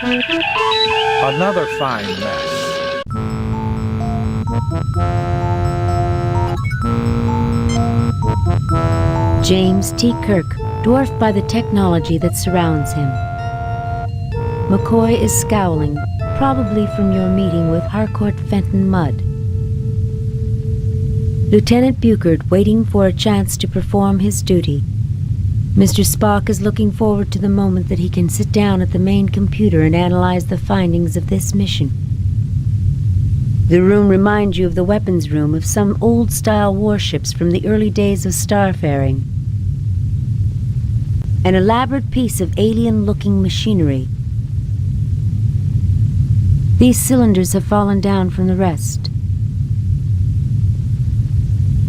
Another fine mess. James T. Kirk, dwarfed by the technology that surrounds him. McCoy is scowling, probably from your meeting with Harcourt Fenton Mudd. Lieutenant Buchard waiting for a chance to perform his duty. Mr. Spock is looking forward to the moment that he can sit down at the main computer and analyze the findings of this mission. The room reminds you of the weapons room of some old-style warships from the early days of starfaring. An elaborate piece of alien-looking machinery. These cylinders have fallen down from the rest.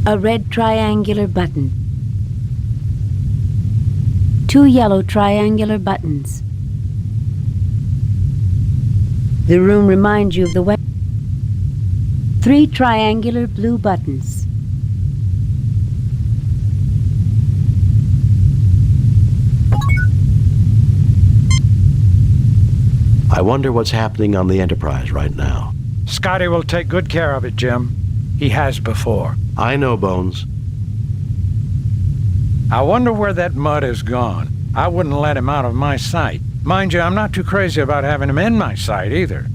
A red triangular button. 2 yellow triangular buttons. The room reminds you of the weapon. 3 triangular blue buttons. I wonder what's happening on the Enterprise right now. Scotty will take good care of it, Jim. He has before. I know, Bones. I wonder where that Mudd has gone. I wouldn't let him out of my sight. Mind you, I'm not too crazy about having him in my sight either.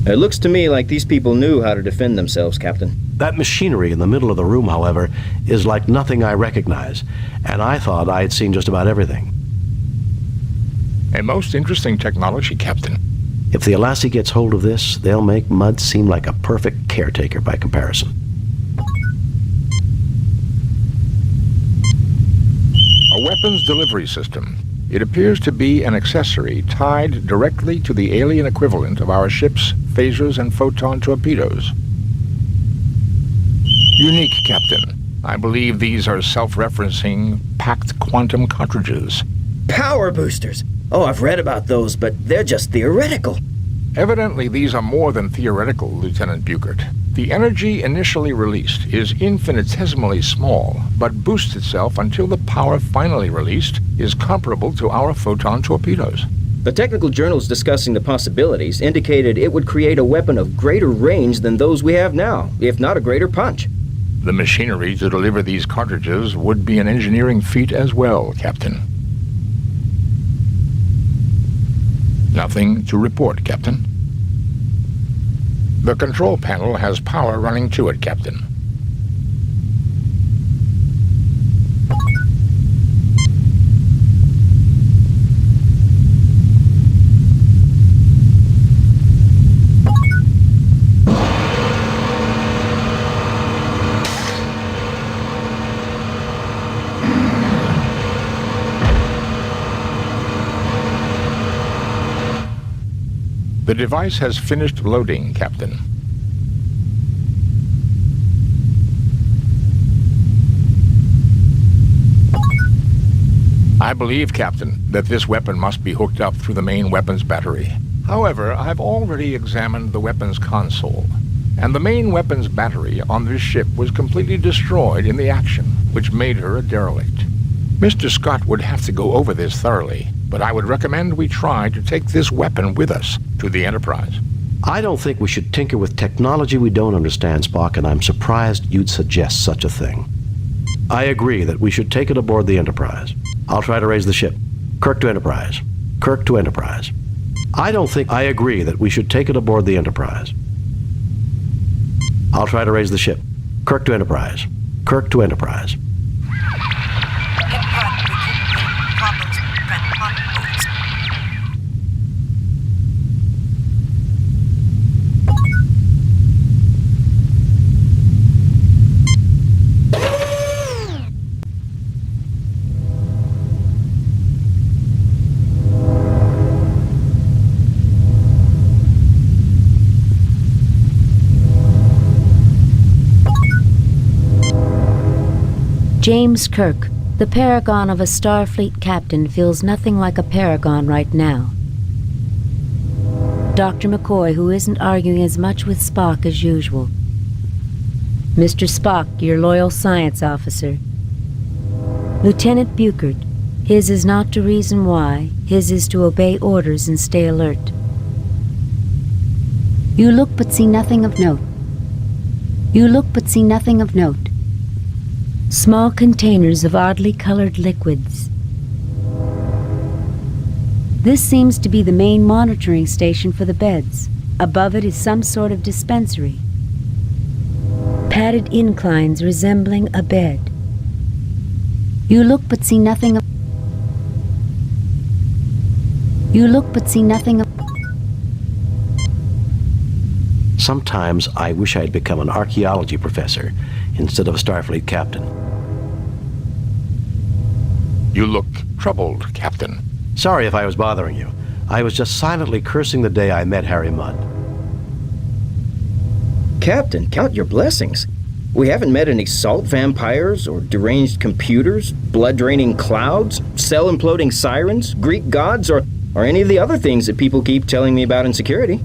It looks to me like these people knew how to defend themselves, Captain. That machinery in the middle of the room, however, is like nothing I recognize, and I thought I had seen just about everything. A most interesting technology, Captain. If the Alassie gets hold of this, they'll make Mudd seem like a perfect caretaker by comparison. A weapons delivery system. It appears to be an accessory tied directly to the alien equivalent of our ship's phasers and photon torpedoes. Unique, Captain. I believe these are self-referencing packed quantum cartridges. Power boosters! Oh, I've read about those, but they're just theoretical. Evidently, these are more than theoretical, Lieutenant Buchard. The energy initially released is infinitesimally small, but boosts itself until the power finally released is comparable to our photon torpedoes. The technical journals discussing the possibilities indicated it would create a weapon of greater range than those we have now, if not a greater punch. The machinery to deliver these cartridges would be an engineering feat as well, Captain. Nothing to report, Captain. The control panel has power running to it, Captain. The device has finished loading, Captain. I believe, Captain, that this weapon must be hooked up through the main weapons battery. However, I've already examined the weapons console, and the main weapons battery on this ship was completely destroyed in the action, which made her a derelict. Mr. Scott would have to go over this thoroughly, but I would recommend we try to take this weapon with us to the Enterprise. I don't think we should tinker with technology we don't understand, Spock, and I'm surprised you'd suggest such a thing. I agree that we should take it aboard the Enterprise. I'll try to raise the ship. Kirk to Enterprise. Kirk to Enterprise. I agree that we should take it aboard the Enterprise. I'll try to raise the ship. Kirk to Enterprise. Kirk to Enterprise. James Kirk, the paragon of a Starfleet captain, feels nothing like a paragon right now. Dr. McCoy, who isn't arguing as much with Spock as usual. Mr. Spock, your loyal science officer. Lieutenant Buchard, His is not to reason why, his is to obey orders and stay alert. You look but see nothing of note. You look but see nothing of note. Small containers of oddly colored liquids. This seems to be the main monitoring station for the beds. Above it is some sort of dispensary. Padded inclines resembling a bed. You look but see nothing of... You look but see nothing of... Sometimes I wish I had become an archaeology professor instead of a Starfleet captain. You look troubled, Captain. Sorry if I was bothering you. I was just silently cursing the day I met Harry Mudd. Captain, count your blessings. We haven't met any salt vampires or deranged computers, blood-draining clouds, cell-imploding sirens, Greek gods, or any of the other things that people keep telling me about in security.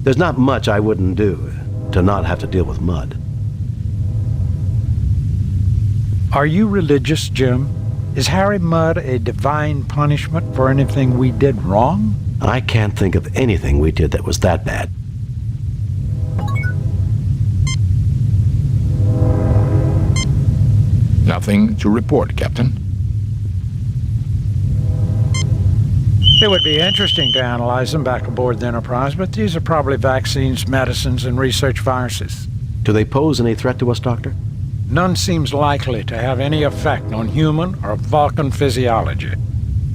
There's not much I wouldn't do to not have to deal with Mudd. Are you religious, Jim? Is Harry Mudd a divine punishment for anything we did wrong? I can't think of anything we did that was that bad. Nothing to report, Captain. It would be interesting to analyze them back aboard the Enterprise, but these are probably vaccines, medicines, and research viruses. Do they pose any threat to us, Doctor? None seems likely to have any effect on human or Vulcan physiology.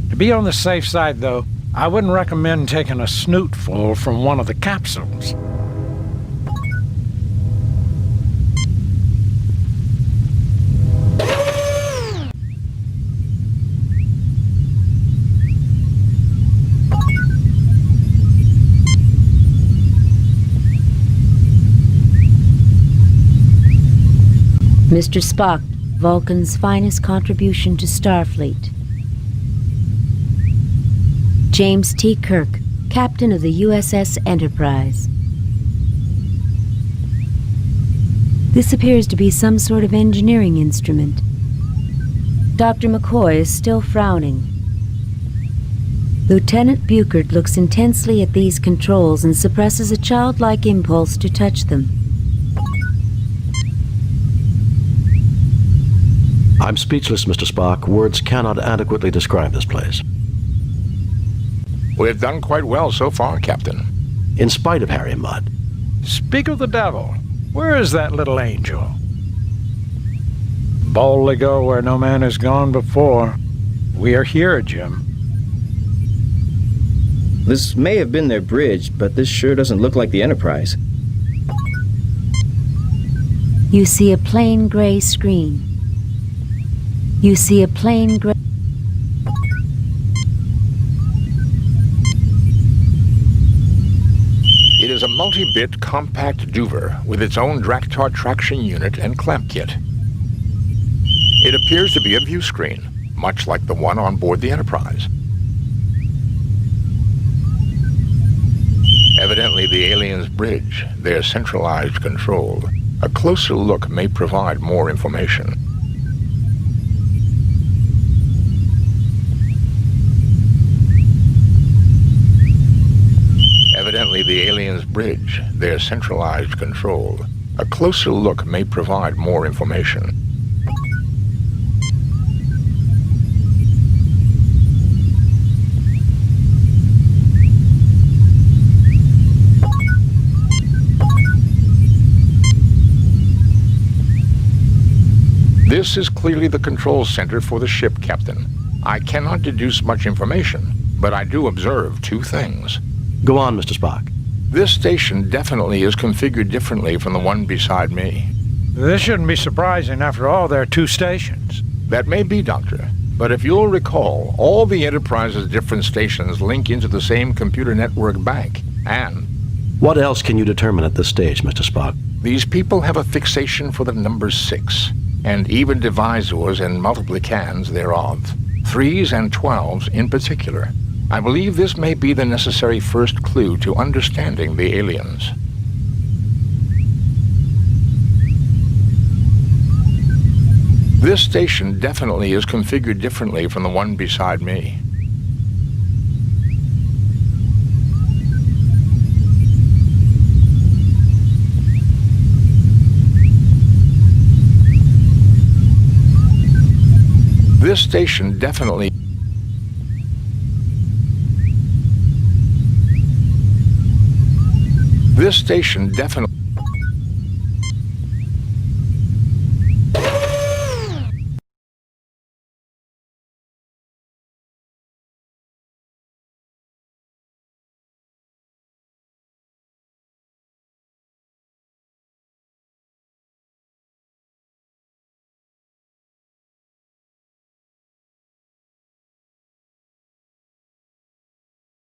To be on the safe side, though, I wouldn't recommend taking a snootful from one of the capsules. Mr. Spock, Vulcan's finest contribution to Starfleet. James T. Kirk, Captain of the USS Enterprise. This appears to be some sort of engineering instrument. Dr. McCoy is still frowning. Lieutenant Buchert looks intensely at these controls and suppresses a childlike impulse to touch them. I'm speechless, Mr. Spock. Words cannot adequately describe this place. We've done quite well so far, Captain. In spite of Harry Mudd. Speak of the devil. Where is that little angel? Boldly go where no man has gone before. We are here, Jim. This may have been their bridge, but this sure doesn't look like the Enterprise. You see a plain gray screen. You see a plain gray... It is a multi-bit compact duver with its own Draktar traction unit and clamp kit. It appears to be a view screen, much like the one on board the Enterprise. Evidently the aliens' bridge, their centralized control. A closer look may provide more information. Evidently the aliens' bridge, their centralized control. A closer look may provide more information. This is clearly the control center for the ship, Captain. I cannot deduce much information, but I do observe two things. Go on, Mr. Spock. This station definitely is configured differently from the one beside me. This shouldn't be surprising. After all, there are two stations. That may be, Doctor. But if you'll recall, all the Enterprise's different stations link into the same computer network bank. And What else can you determine at this stage, Mr. Spock? these people have a fixation for the number 6, and even divisors and multiplicans thereof. 3s and 12s in particular. I believe this may be the necessary first clue to understanding the aliens. This station definitely is configured differently from the one beside me. This station definitely... This station definitely...